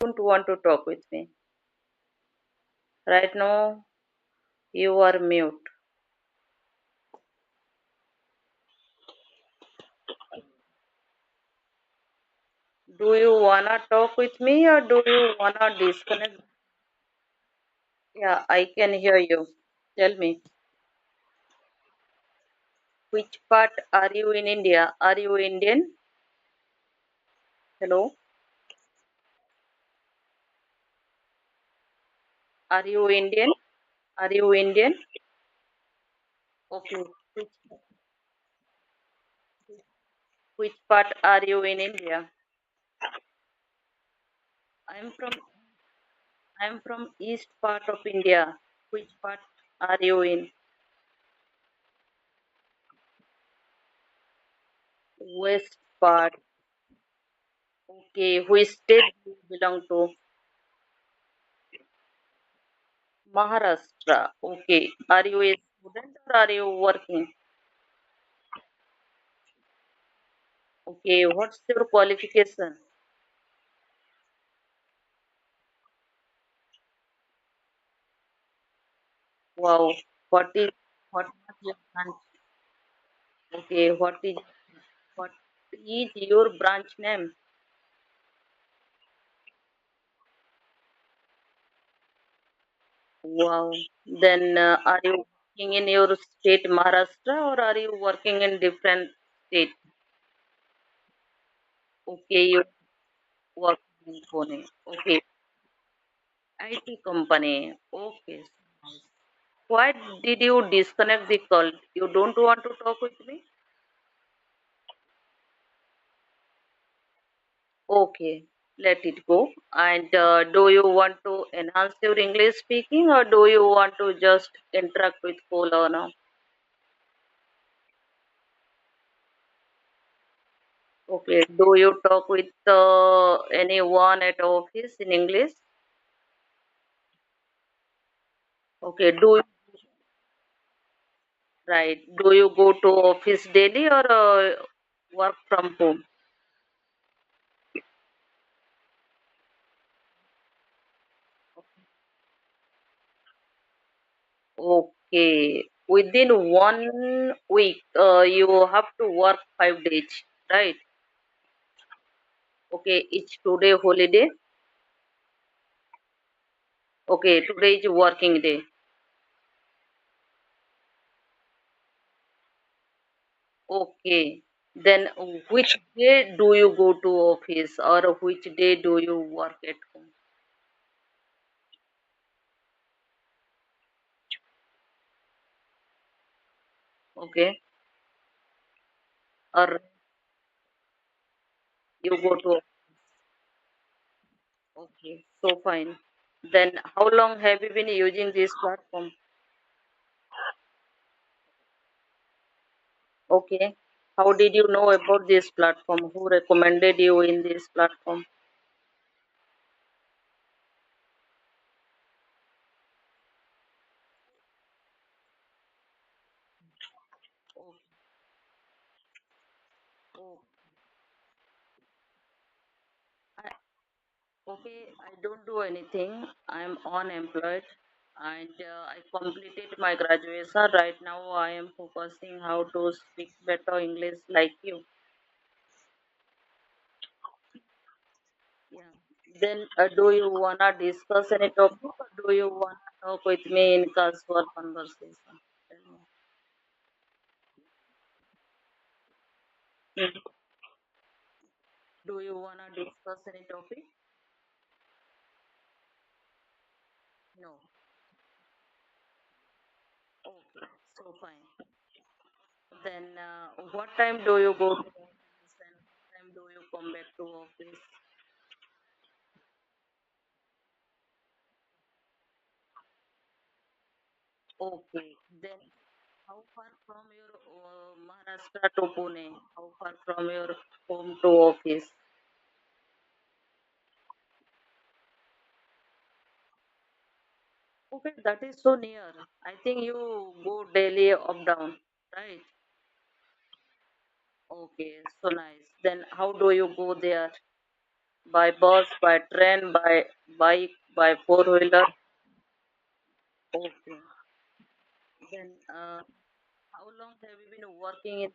don't want to talk with me. Right now, you are mute. Do you wanna talk with me or do you wanna disconnect? Yeah, I can hear you. Tell me, which part are you in India? Are you Indian? Hello? Are you Indian? Are you Indian? Okay. Which part are you in India? I'm from I'm from east part of India. Which part are you in? West part. Okay. Which state do you belong to? Maharashtra. Okay. Are you a student or are you working? Okay. What's your qualification? Wow. What was your branch? Okay. What is your branch name? Wow. Then are you working in your state Maharashtra or are you working in different state? Okay, you work in Pune. Okay. IT company. Okay. Nice. Why did you disconnect the call? You don't want to talk with me? Okay, let it go. And do you want to enhance your English speaking or do you want to just interact with call or no? Okay, do you talk with anyone at office in English? Okay, right. Do you go to office daily or work from home? Okay, within 1 week, you have to work 5 days, right? Okay, it's today holiday. Okay, today is working day. Okay, then which day do you go to office or which day do you work at home? Okay, or you go to, okay, so fine. Then how long have you been using this platform? Okay, how did you know about this platform? Who recommended you in this platform? Oh, oh, I, okay, I don't do anything. I'm unemployed and I completed my graduation. Right now, I am focusing how to speak better English like you. Yeah. Then, do you wanna discuss any topic or do you wanna talk with me in casual conversation? Tell me. Mhm. Do you wanna discuss any topic? No. Okay, so fine. Then, what time do you go to office and what time do you come back to office? Okay, then how far from your Maharashtra to Pune? How far from your home to office? Okay, that is so near. I think you go daily up down, right? Okay, so nice. Then how do you go there? By bus, by train, by bike, by four wheeler. Okay. Then, how long have you been working in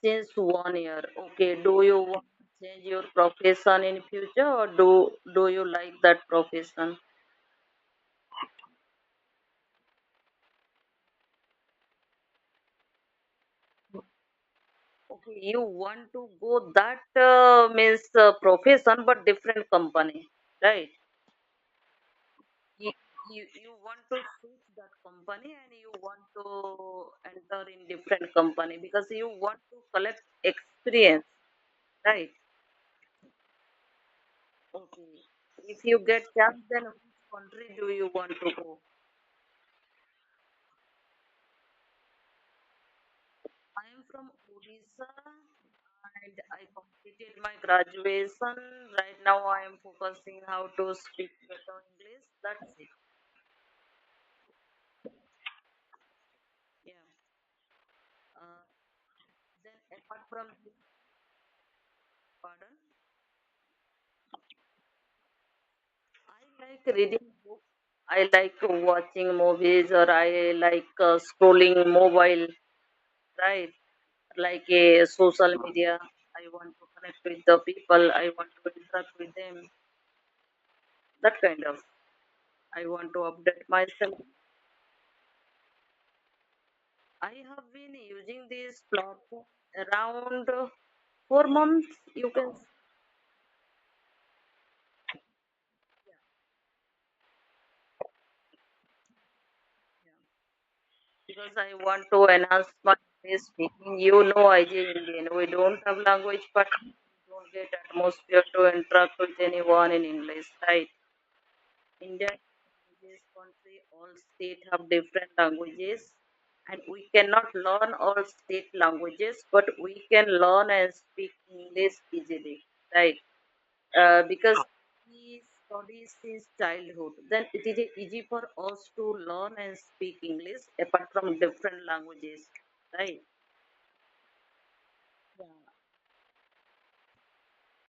since 1 year? Okay. Do you want to change your profession in future, or do you like that profession? Okay, you want to go that means profession, but different company, right? You, you want to switch that company and you want to enter in different company because you want to collect experience, right? Okay. If you get chance, then which country do you want to go? I am from Odisha and I completed my graduation. Right now, I am focusing how to speak better English. That's it. Yeah. Uh, then apart from this, pardon, I like reading books. I like watching movies or I like scrolling mobile, right? Like a social media. I want to connect with the people. I want to interact with them. That kind of. I want to update myself. I have been using this platform around 4 months. You can, yeah, because I want to enhance my English speaking. You know, I is Indian. We don't have language, but we don't get atmosphere to interact with anyone in English, right? India is this country, all states have different languages, and we cannot learn all state languages, but we can learn and speak English easily, right? Because he studies since childhood, then it is easy for us to learn and speak English apart from different languages, right?